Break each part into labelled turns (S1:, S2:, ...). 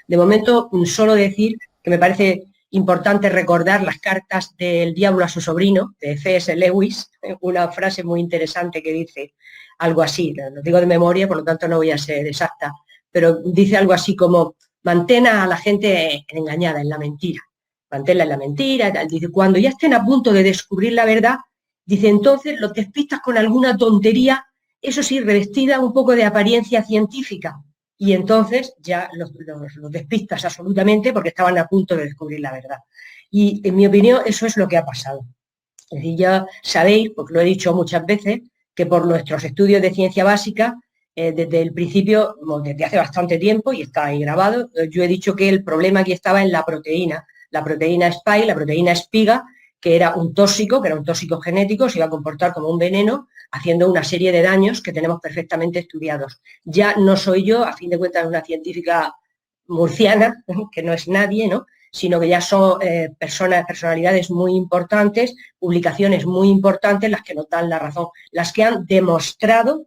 S1: De momento, solo decir que me parece importante recordar las cartas del diablo a su sobrino, de C.S. Lewis, una frase muy interesante que dice algo así, lo digo de memoria, por lo tanto no voy a ser exacta, pero dice algo así como: mantén a la gente engañada en la mentira, manténla en la mentira, tal. Dice, cuando ya estén a punto de descubrir la verdad, dice, entonces los despistas con alguna tontería, eso sí, revestida un poco de apariencia científica, y entonces ya los despistas absolutamente porque estaban a punto de descubrir la verdad. Y en mi opinión eso es lo que ha pasado. Es decir, ya sabéis, porque lo he dicho muchas veces, que por nuestros estudios de ciencia básica, desde el principio, desde hace bastante tiempo, y está ahí grabado, yo he dicho que el problema aquí estaba en la proteína spike, la proteína espiga, que era un tóxico genético, se iba a comportar como un veneno, haciendo una serie de daños que tenemos perfectamente estudiados. Ya no soy yo, a fin de cuentas, una científica murciana, que no es nadie, ¿no?, sino que ya son personalidades muy importantes, publicaciones muy importantes las que nos dan la razón, las que han demostrado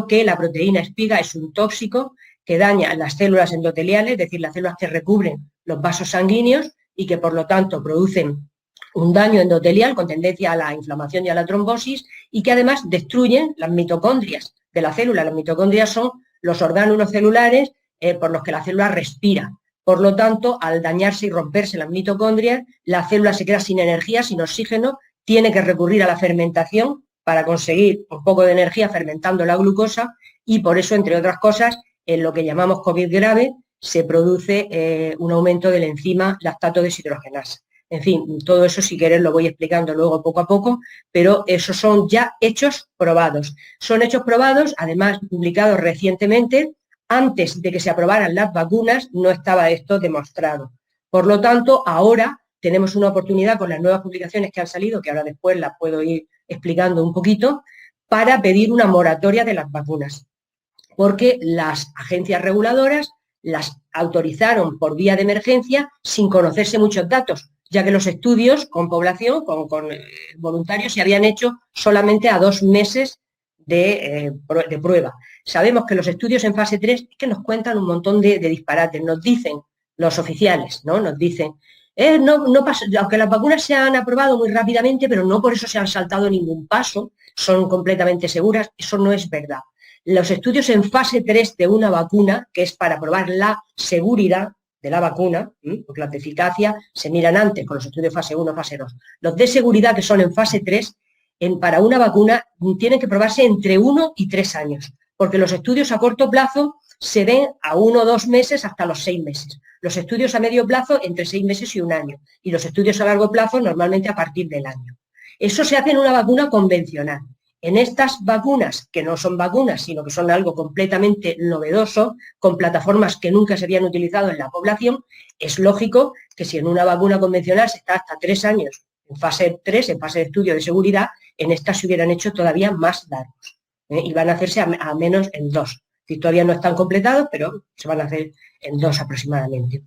S1: que la proteína espiga es un tóxico que daña las células endoteliales, es decir, las células que recubren los vasos sanguíneos y que por lo tanto producen un daño endotelial con tendencia a la inflamación y a la trombosis, y que además destruyen las mitocondrias de la célula. Las mitocondrias son los orgánulos celulares por los que la célula respira. Por lo tanto, al dañarse y romperse las mitocondrias, la célula se queda sin energía, sin oxígeno, tiene que recurrir a la fermentación para conseguir un poco de energía fermentando la glucosa, y por eso, entre otras cosas, en lo que llamamos COVID grave, se produce un aumento de la enzima lactato deshidrogenasa. En fin, todo eso, si queréis, lo voy explicando luego poco a poco, pero esos son ya hechos probados. Son hechos probados, además publicados recientemente. Antes de que se aprobaran las vacunas no estaba esto demostrado. Por lo tanto, ahora tenemos una oportunidad con las nuevas publicaciones que han salido, que ahora después las puedo ir explicando un poquito, para pedir una moratoria de las vacunas, porque las agencias reguladoras las autorizaron por vía de emergencia sin conocerse muchos datos, ya que los estudios con población, con voluntarios, se habían hecho solamente a 2 meses de prueba. Sabemos que los estudios en fase 3 es que nos cuentan un montón de disparates, nos dicen los oficiales, ¿no? Nos dicen, no pasa, aunque las vacunas se han aprobado muy rápidamente, pero no por eso se han saltado ningún paso, son completamente seguras. Eso no es verdad. Los estudios en fase 3 de una vacuna, que es para probar la seguridad de la vacuna, porque las de eficacia se miran antes con los estudios fase 1, fase 2. Los de seguridad, que son en fase 3, para una vacuna tienen que probarse entre 1 y 3 años, porque los estudios a corto plazo se ven a 1 o 2 meses hasta los 6 meses. Los estudios a medio plazo entre 6 meses y 1 año. Y los estudios a largo plazo normalmente a partir del año. Eso se hace en una vacuna convencional. En estas vacunas, que no son vacunas, sino que son algo completamente novedoso, con plataformas que nunca se habían utilizado en la población, es lógico que si en una vacuna convencional se está hasta 3 años en fase 3, en fase de estudio de seguridad, en estas se hubieran hecho todavía más largos. Y van a hacerse a menos en 2. Si todavía no están completados, pero se van a hacer en 2 aproximadamente.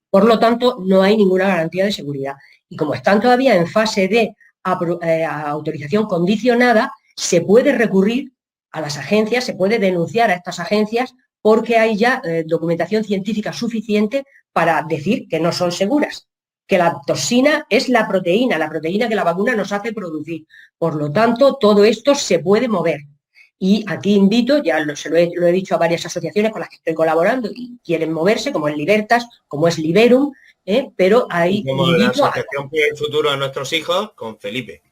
S1: Por lo tanto, no hay ninguna garantía de seguridad. Y como están todavía en fase de autorización condicionada, se puede recurrir a las agencias, se puede denunciar a estas agencias porque hay ya documentación científica suficiente para decir que no son seguras, que la toxina es la proteína que la vacuna nos hace producir. Por lo tanto, todo esto se puede mover. Y aquí invito, ya lo he dicho a varias asociaciones con las que estoy colaborando y quieren moverse, como es Libertas, como es Liberum, pero ahí
S2: como invito la Asociación por el Futuro de Nuestros Hijos, con Felipe.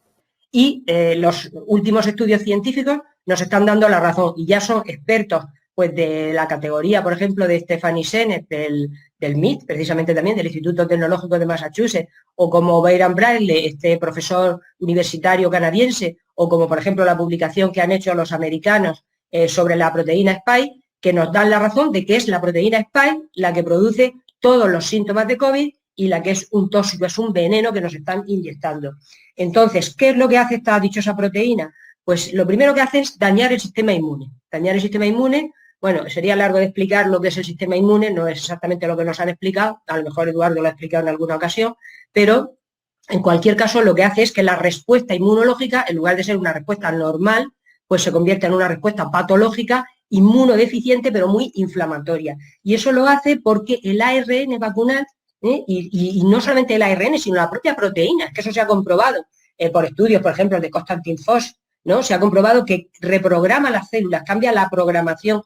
S1: Y los últimos estudios científicos nos están dando la razón y ya son expertos pues de la categoría, por ejemplo, de Stephanie Senet, del MIT, precisamente también del Instituto Tecnológico de Massachusetts, o como Byron Bradley, este profesor universitario canadiense, o como, por ejemplo, la publicación que han hecho los americanos sobre la proteína Spike, que nos dan la razón de que es la proteína Spike la que produce todos los síntomas de COVID y la que es un tóxico, es un veneno que nos están inyectando. Entonces, ¿qué es lo que hace esta dichosa proteína? Pues lo primero que hace es dañar el sistema inmune. Dañar el sistema inmune, bueno, sería largo de explicar lo que es el sistema inmune, no es exactamente lo que nos han explicado, a lo mejor Eduardo lo ha explicado en alguna ocasión, pero en cualquier caso lo que hace es que la respuesta inmunológica, en lugar de ser una respuesta normal, pues se convierte en una respuesta patológica inmunodeficiente, pero muy inflamatoria. Y eso lo hace porque el ARN vacunal, y no solamente el ARN, sino la propia proteína, que eso se ha comprobado por estudios, por ejemplo, de Constantin Foss, ¿no? Se ha comprobado que reprograma las células, cambia la programación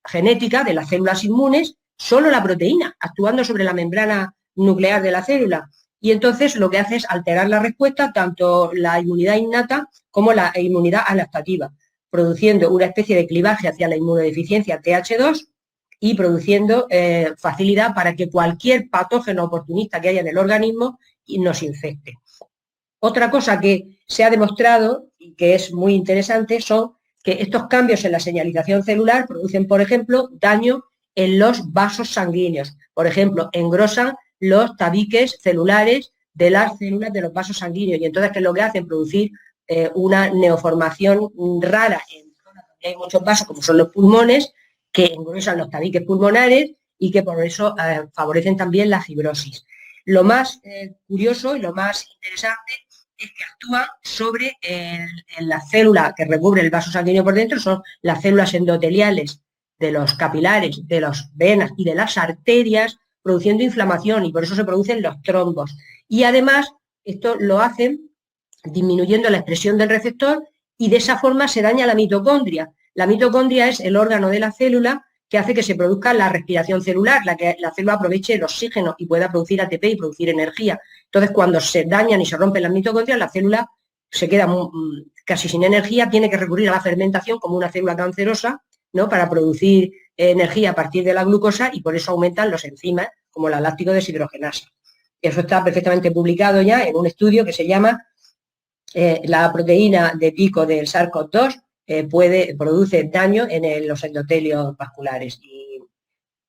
S1: genética de las células inmunes, solo la proteína, actuando sobre la membrana nuclear de la célula. Y entonces lo que hace es alterar la respuesta, tanto la inmunidad innata como la inmunidad adaptativa, produciendo una especie de clivaje hacia la inmunodeficiencia TH2 y produciendo facilidad para que cualquier patógeno oportunista que haya en el organismo nos infecte. Otra cosa que se ha demostrado y que es muy interesante son que estos cambios en la señalización celular producen, por ejemplo, daño en los vasos sanguíneos. Por ejemplo, engrosan los tabiques celulares de las células de los vasos sanguíneos y entonces, ¿qué es lo que hacen? Producir una neoformación rara en zonas donde hay muchos vasos, como son los pulmones, que engrosan los tabiques pulmonares y que por eso favorecen también la fibrosis. Lo más curioso y lo más interesante es que actúan sobre la célula que recubre el vaso sanguíneo por dentro, son las células endoteliales de los capilares, de las venas y de las arterias, produciendo inflamación y por eso se producen los trombos. Y además, esto lo hacen disminuyendo la expresión del receptor y de esa forma se daña la mitocondria. La mitocondria es el órgano de la célula que hace que se produzca la respiración celular, la que la célula aproveche el oxígeno y pueda producir ATP y producir energía. Entonces, cuando se dañan y se rompen las mitocondrias, la célula se queda casi sin energía, tiene que recurrir a la fermentación como una célula cancerosa, ¿no? Para producir energía a partir de la glucosa y por eso aumentan los enzimas como la láctico deshidrogenasa. Eso está perfectamente publicado ya en un estudio que se llama la proteína de pico del SARS-CoV-2 produce daño en los endotelios vasculares. Y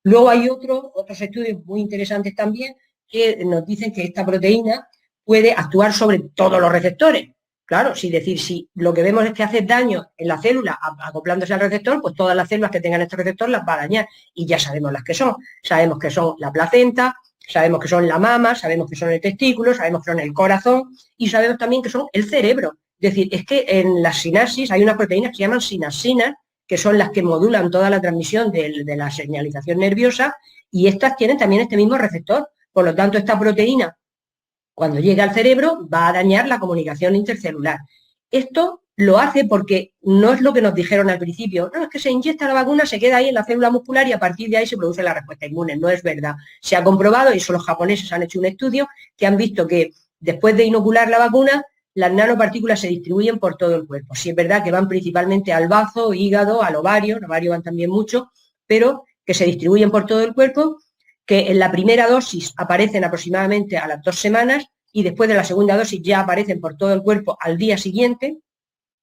S1: luego hay otros estudios muy interesantes también que nos dicen que esta proteína puede actuar sobre todos los receptores. Claro, si lo que vemos es que hace daño en la célula acoplándose al receptor, pues todas las células que tengan este receptor las va a dañar y ya sabemos las que son. Sabemos que son la placenta, sabemos que son la mama, sabemos que son el testículo, sabemos que son el corazón y sabemos también que son el cerebro. Es decir, es que en la sinapsis hay unas proteínas que se llaman sinapsinas, que son las que modulan toda la transmisión de la señalización nerviosa y estas tienen también este mismo receptor. Por lo tanto, esta proteína, cuando llega al cerebro, va a dañar la comunicación intercelular. Esto lo hace porque no es lo que nos dijeron al principio, no, es que se inyecta la vacuna, se queda ahí en la célula muscular y a partir de ahí se produce la respuesta inmune. No es verdad. Se ha comprobado, y eso los japoneses han hecho un estudio, que han visto que después de inocular la vacuna, las nanopartículas se distribuyen por todo el cuerpo. Sí es verdad que van principalmente al bazo, hígado, al ovario van también mucho, pero que se distribuyen por todo el cuerpo, que en la primera dosis aparecen aproximadamente a las 2 semanas y después de la segunda dosis ya aparecen por todo el cuerpo al día siguiente,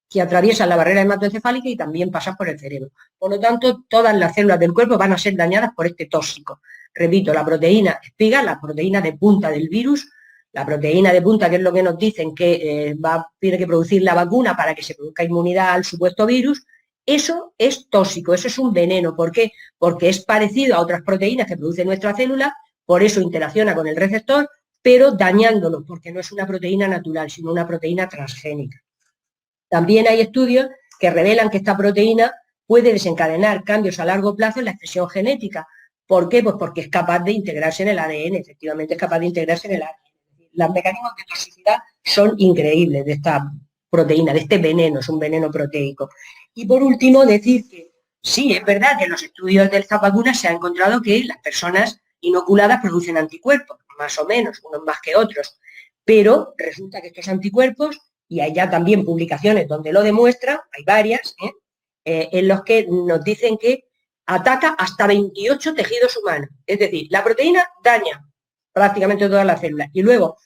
S1: que atraviesan la barrera hematoencefálica y también pasan por el cerebro. Por lo tanto, todas las células del cuerpo van a ser dañadas por este tóxico. Repito, la proteína espiga, la proteína de punta del virus, la proteína de punta, que es lo que nos dicen que tiene que producir la vacuna para que se produzca inmunidad al supuesto virus, eso es tóxico, eso es un veneno. ¿Por qué? Porque es parecido a otras proteínas que produce nuestra célula, por eso interacciona con el receptor, pero dañándolo, porque no es una proteína natural, sino una proteína transgénica. También hay estudios que revelan que esta proteína puede desencadenar cambios a largo plazo en la expresión genética. ¿Por qué? Pues porque es capaz de integrarse en el ADN, efectivamente es capaz de integrarse en el ADN. Los mecanismos de toxicidad son increíbles de esta proteína, de este veneno, es un veneno proteico. Y por último, decir que sí, es verdad que en los estudios de esta vacuna se ha encontrado que las personas inoculadas producen anticuerpos, más o menos, unos más que otros, pero resulta que estos anticuerpos, y hay ya también publicaciones donde lo demuestran, hay varias, en los que nos dicen que ataca hasta 28 tejidos humanos. Es decir, la proteína daña prácticamente todas las células y luego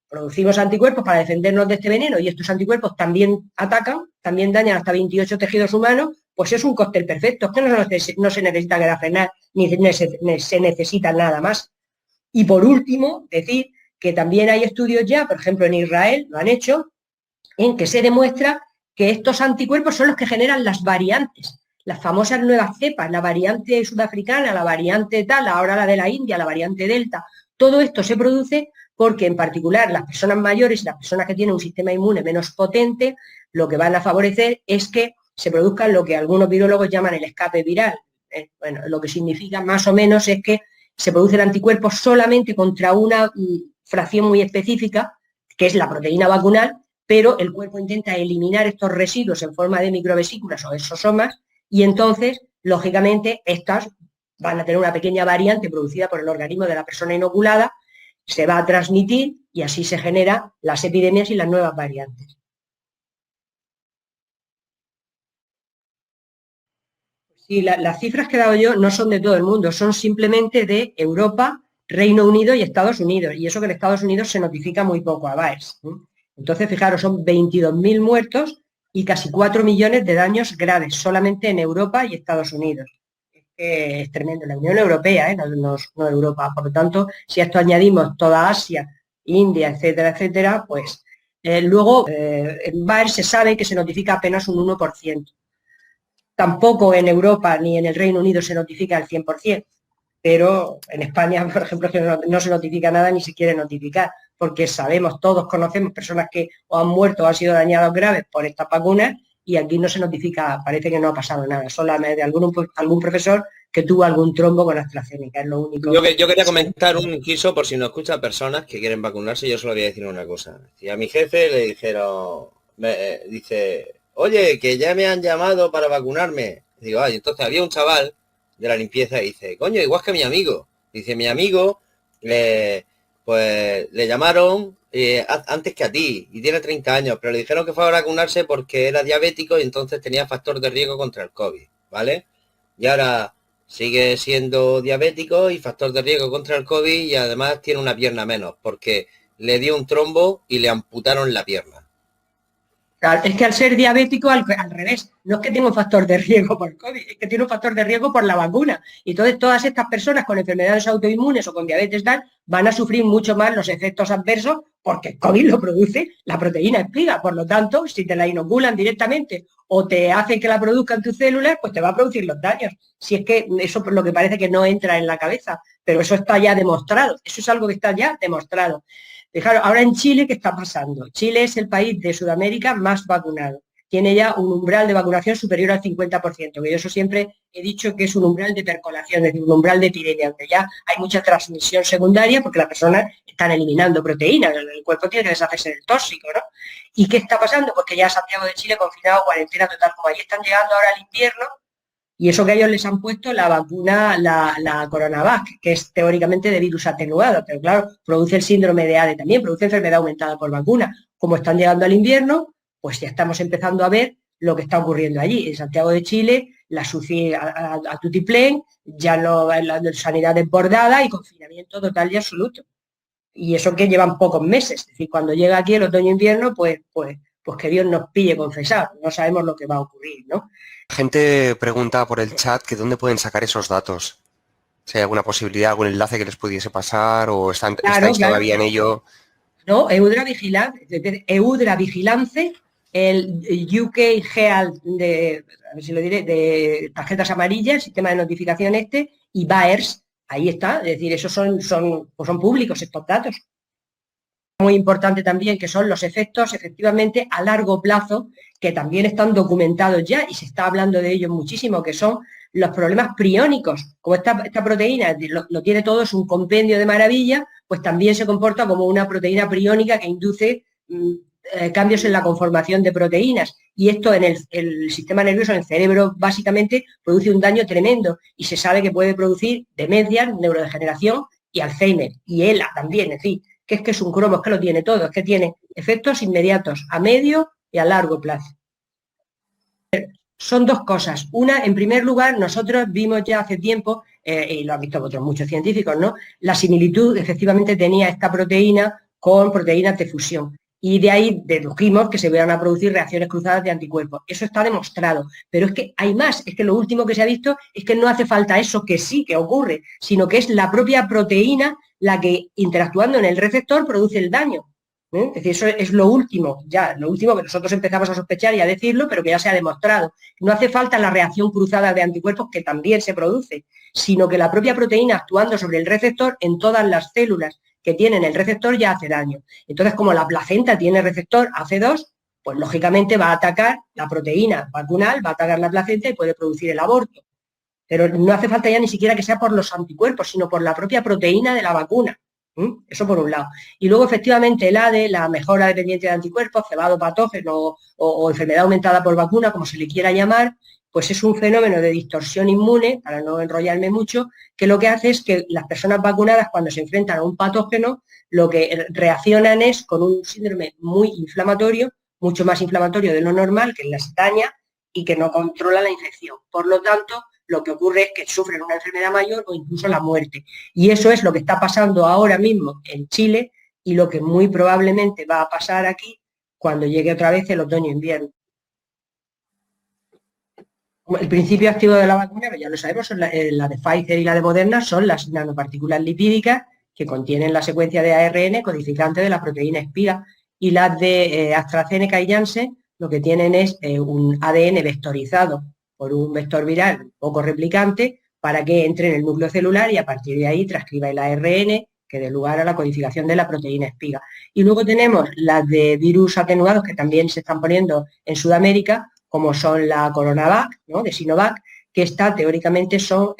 S1: producimos anticuerpos para defendernos de este veneno y estos anticuerpos también atacan, también dañan hasta 28 tejidos humanos, pues es un cóctel perfecto, es que no se necesita grafenar ni se necesita nada más. Y por último, decir que también hay estudios ya, por ejemplo en Israel lo han hecho, en que se demuestra que estos anticuerpos son los que generan las variantes, las famosas nuevas cepas, la variante sudafricana, la variante tal, ahora la de la India, la variante Delta. Todo esto se produce porque en particular las personas mayores y las personas que tienen un sistema inmune menos potente, lo que van a favorecer es que se produzca lo que algunos virólogos llaman el escape viral. Bueno, lo que significa más o menos es que se produce el anticuerpo solamente contra una fracción muy específica, que es la proteína vacunal, pero el cuerpo intenta eliminar estos residuos en forma de microvesículas o exosomas y entonces, lógicamente, estas van a tener una pequeña variante producida por el organismo de la persona inoculada, se va a transmitir y así se generan las epidemias y las nuevas variantes. Sí, las cifras que he dado yo no son de todo el mundo, son simplemente de Europa, Reino Unido y Estados Unidos. Y eso que en Estados Unidos se notifica muy poco a VAERS. Entonces, fijaros, son 22.000 muertos y casi 4 millones de daños graves, solamente en Europa y Estados Unidos. Es tremendo. La Unión Europea, no Europa. Por lo tanto, si a esto añadimos toda Asia, India, etcétera, etcétera, pues luego en VAERS se sabe que se notifica apenas un 1%. Tampoco en Europa ni en el Reino Unido se notifica al 100%, pero en España, por ejemplo, no se notifica nada ni se quiere notificar, porque sabemos, todos conocemos personas que o han muerto o han sido dañados graves por estas vacunas y aquí no se notifica, parece que no ha pasado nada, solamente algún profesor que tuvo algún trombo con AstraZeneca, es lo único.
S2: Yo quería comentar un inciso por si no escuchan personas que quieren vacunarse, yo solo voy a decir una cosa. Y a mi jefe le dijeron, dice, oye, que ya me han llamado para vacunarme. Digo, ay, entonces había un chaval de la limpieza y dice, coño, igual que mi amigo. Dice, mi amigo, le llamaron antes que a ti y tiene 30 años, pero le dijeron que fue a vacunarse porque era diabético y entonces tenía factor de riesgo contra el COVID, ¿vale? Y ahora sigue siendo diabético y factor de riesgo contra el COVID y además tiene una pierna menos porque le dio un trombo y le amputaron la pierna.
S1: Es que al ser diabético, al revés, no es que tenga un factor de riesgo por COVID, es que tiene un factor de riesgo por la vacuna. Y entonces todas estas personas con enfermedades autoinmunes o con diabetes tal, van a sufrir mucho más los efectos adversos porque el COVID lo produce la proteína espiga. Por lo tanto, si te la inoculan directamente o te hacen que la produzcan tus células, pues te va a producir los daños. Si es que eso es lo que parece que no entra en la cabeza, pero eso está ya demostrado. Eso es algo que está ya demostrado. Fijaros, ahora en Chile, ¿qué está pasando? Chile es el país de Sudamérica más vacunado. Tiene ya un umbral de vacunación superior al 50%, que yo eso siempre he dicho que es un umbral de percolación, es decir, un umbral de epidemia, donde ya hay mucha transmisión secundaria porque las personas están eliminando proteínas, el cuerpo tiene que deshacerse del tóxico, ¿no? ¿Y qué está pasando? Pues que ya Santiago de Chile confinado, cuarentena total, como allí están llegando ahora al invierno, y eso que ellos les han puesto la vacuna, la Coronavac, que es teóricamente de virus atenuado, pero claro, produce el síndrome de ADE también, produce enfermedad aumentada por vacuna. Como están llegando al invierno, pues ya estamos empezando a ver lo que está ocurriendo allí. En Santiago de Chile, la SUCI a tutiplén, ya no la sanidad desbordada y confinamiento total y absoluto. Y eso que llevan pocos meses. Es decir, cuando llega aquí el otoño-invierno, pues que Dios nos pille confesar. No sabemos lo que va a ocurrir, ¿no?
S3: La gente pregunta por el chat que dónde pueden sacar esos datos. Si hay alguna posibilidad, algún enlace que les pudiese pasar o estáis todavía en ello.
S1: No, Eudra Vigilance, el UK Health de, a ver si lo diré, de tarjetas amarillas, el sistema de notificación y VAERS, ahí está, es decir, esos son públicos estos datos. Muy importante también que son los efectos efectivamente a largo plazo que también están documentados ya y se está hablando de ellos muchísimo, que son los problemas priónicos. Como esta proteína lo tiene todo, es un compendio de maravilla, pues también se comporta como una proteína priónica que induce cambios en la conformación de proteínas. Y esto en el sistema nervioso, en el cerebro, básicamente produce un daño tremendo y se sabe que puede producir demencia, neurodegeneración y Alzheimer. Y ELA también, es decir, que es un cromo, es que lo tiene todo, es que tiene efectos inmediatos a medio y a largo plazo. Son dos cosas. Una, en primer lugar, nosotros vimos ya hace tiempo, y lo han visto otros muchos científicos, ¿no? La similitud, efectivamente, tenía esta proteína con proteínas de fusión. Y de ahí dedujimos que se van a producir reacciones cruzadas de anticuerpos. Eso está demostrado. Pero es que hay más. Es que lo último que se ha visto es que no hace falta eso que sí que ocurre, sino que es la propia proteína la que, interactuando en el receptor, produce el daño. Es decir, eso es lo último que nosotros empezamos a sospechar y a decirlo, pero que ya se ha demostrado. No hace falta la reacción cruzada de anticuerpos, que también se produce, sino que la propia proteína actuando sobre el receptor en todas las células que tienen el receptor ya hace daño. Entonces, como la placenta tiene receptor AC2, pues lógicamente va a atacar la proteína vacunal, va a atacar la placenta y puede producir el aborto. Pero no hace falta ya ni siquiera que sea por los anticuerpos, sino por la propia proteína de la vacuna. Eso por un lado. Y luego, efectivamente, el ADE, la mejora dependiente de anticuerpos, cebado patógeno o enfermedad aumentada por vacuna, como se le quiera llamar, pues es un fenómeno de distorsión inmune, para no enrollarme mucho, que lo que hace es que las personas vacunadas, cuando se enfrentan a un patógeno, lo que reaccionan es con un síndrome muy inflamatorio, mucho más inflamatorio de lo normal, que les daña y que no controla la infección. Por lo tanto, lo que ocurre es que sufren una enfermedad mayor o incluso la muerte. Y eso es lo que está pasando ahora mismo en Chile y lo que muy probablemente va a pasar aquí cuando llegue otra vez el otoño-invierno. El principio activo de la vacuna, ya lo sabemos, son la de Pfizer y la de Moderna, son las nanopartículas lipídicas que contienen la secuencia de ARN codificante de la proteína espiga, y las de AstraZeneca y Janssen lo que tienen es un ADN vectorizado por un vector viral poco replicante para que entre en el núcleo celular y a partir de ahí transcriba el ARN que dé lugar a la codificación de la proteína espiga. Y luego tenemos las de virus atenuados que también se están poniendo en Sudamérica, como son la CoronaVac, ¿no?, de Sinovac, que teóricamente son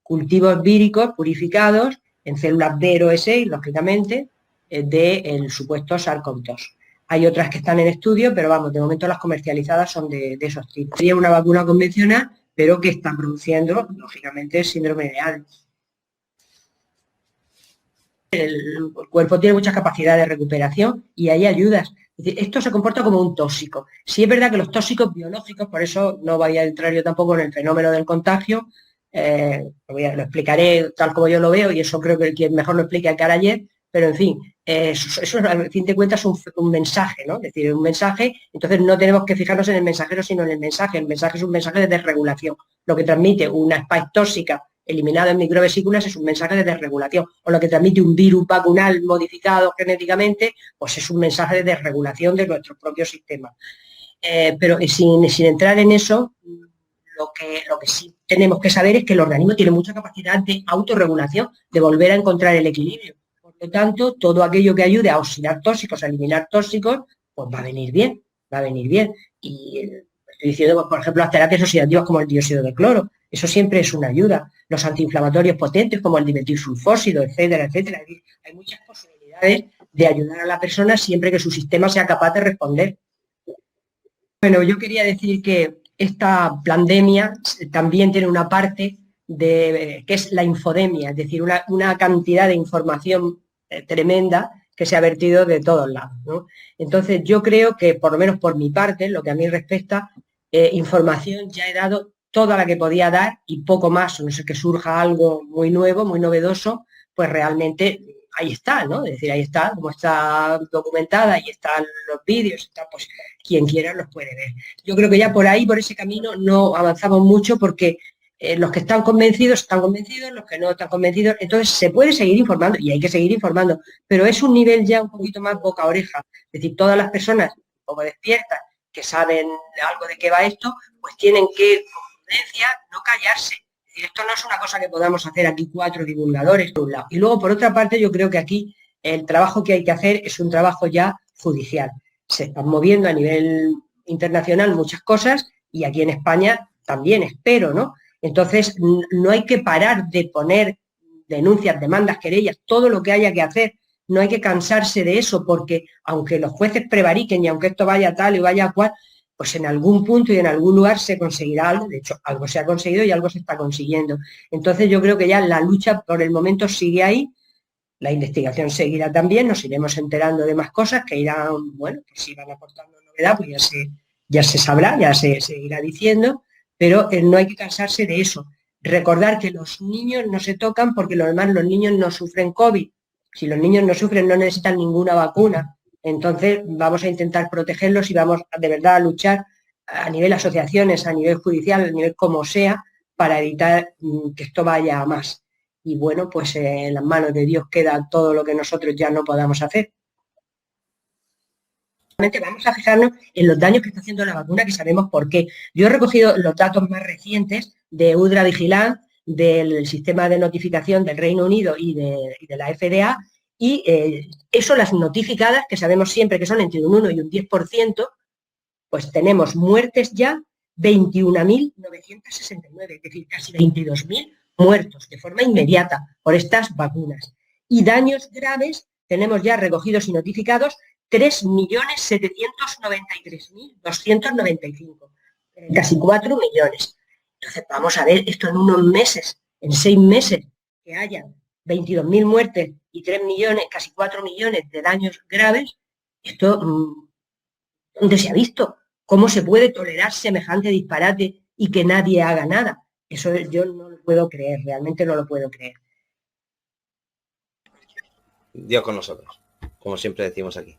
S1: cultivos víricos purificados en células B0E6, lógicamente, del supuesto SARS-CoV-2. Hay otras que están en estudio, pero vamos, de momento las comercializadas son de esos tipos. Sería una vacuna convencional, pero que está produciendo, lógicamente, el síndrome de Alzheimer. El cuerpo tiene mucha capacidad de recuperación y hay ayudas. Es decir, esto se comporta como un tóxico. Sí es verdad que los tóxicos biológicos, por eso no voy a entrar yo tampoco en el fenómeno del contagio, lo explicaré tal como yo lo veo y eso creo que quien mejor lo explica es Carayer, pero en fin, eso a fin de cuentas es un mensaje, ¿no? Es decir, un mensaje, entonces no tenemos que fijarnos en el mensajero, sino en el mensaje. El mensaje es un mensaje de desregulación. Lo que transmite una spike tóxica eliminada en microvesículas es un mensaje de desregulación, o lo que transmite un virus vacunal modificado genéticamente, pues es un mensaje de desregulación de nuestro propio sistema. Pero sin entrar en eso, lo que sí tenemos que saber es que el organismo tiene mucha capacidad de autorregulación, de volver a encontrar el equilibrio. Por lo tanto, todo aquello que ayude a oxidar tóxicos, a eliminar tóxicos, pues va a venir bien, va a venir bien. Y estoy diciendo, pues, por ejemplo, las terapias oxidativas como el dióxido de cloro, eso siempre es una ayuda. Los antiinflamatorios potentes como el dimetilsulfósido, etcétera, etcétera. Hay muchas posibilidades de ayudar a la persona siempre que su sistema sea capaz de responder. Bueno, yo quería decir que esta pandemia también tiene una parte que es la infodemia, es decir, una cantidad de información tremenda que se ha vertido de todos lados, ¿no? Entonces yo creo que, por lo menos por mi parte, lo que a mí respecta, información ya he dado toda la que podía dar y poco más, no sé que surja algo muy nuevo, muy novedoso, pues realmente ahí está, ¿no? Es decir, ahí está, como está documentada, ahí están los vídeos, está, pues quien quiera los puede ver. Yo creo que ya por ahí, por ese camino, no avanzamos mucho porque los que están convencidos, los que no están convencidos, entonces se puede seguir informando y hay que seguir informando, pero es un nivel ya un poquito más boca a oreja, es decir, todas las personas un poco despiertas que saben algo de qué va esto, pues tienen que, con prudencia, no callarse. Es decir, esto no es una cosa que podamos hacer aquí 4 divulgadores, por un lado. Y luego, por otra parte, yo creo que aquí el trabajo que hay que hacer es un trabajo ya judicial. Se están moviendo a nivel internacional muchas cosas y aquí en España también, espero, ¿no? Entonces, no hay que parar de poner denuncias, demandas, querellas, todo lo que haya que hacer. No hay que cansarse de eso porque aunque los jueces prevariquen y aunque esto vaya tal y vaya cual, pues en algún punto y en algún lugar se conseguirá algo. De hecho, algo se ha conseguido y algo se está consiguiendo. Entonces yo creo que ya la lucha por el momento sigue ahí, la investigación seguirá también, nos iremos enterando de más cosas que irán, bueno, pues si van aportando novedad, pues ya se sabrá, ya se irá diciendo, pero no hay que cansarse de eso. Recordar que los niños no se tocan porque lo demás los niños no sufren COVID. Si los niños no sufren, no necesitan ninguna vacuna. Entonces vamos a intentar protegerlos y vamos de verdad a luchar a nivel asociaciones, a nivel judicial, a nivel como sea, para evitar que esto vaya a más. Y bueno, pues en las manos de Dios queda todo lo que nosotros ya no podamos hacer. Vamos a fijarnos en los daños que está haciendo la vacuna, que sabemos por qué. Yo he recogido los datos más recientes de Udra Vigilance, del sistema de notificación del Reino Unido y de la FDA, y eso las notificadas, que sabemos siempre que son entre un 1 y un 10%, pues tenemos muertes ya 21.969, es decir, casi 22.000 muertos de forma inmediata por estas vacunas. Y daños graves tenemos ya recogidos y notificados 3.793.295, casi 4 millones. Entonces, vamos a ver esto en unos meses, en 6 meses, que hayan 22.000 muertes y 3 millones, casi 4 millones de daños graves. Esto, ¿dónde se ha visto? ¿Cómo se puede tolerar semejante disparate y que nadie haga nada? Eso yo no lo puedo creer, realmente no lo puedo creer.
S2: Dios con nosotros, como siempre decimos aquí.